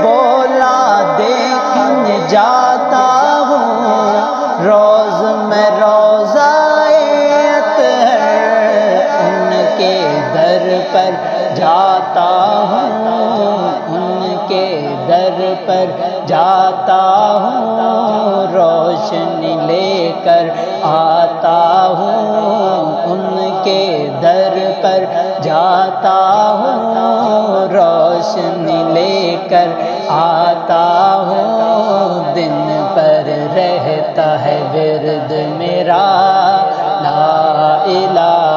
بولا دیکھنے جاتا ہوں روز میں روزائے اطہر، ان کے در پر جاتا ہوں، ان کے در پر جاتا ہوں، روشنی لے کر آتا ہوں، ان کے در پر جاتا ہوں، روشنی لے کر آتا ہوں، دن پر رہتا ہے ورد میرا لا الہ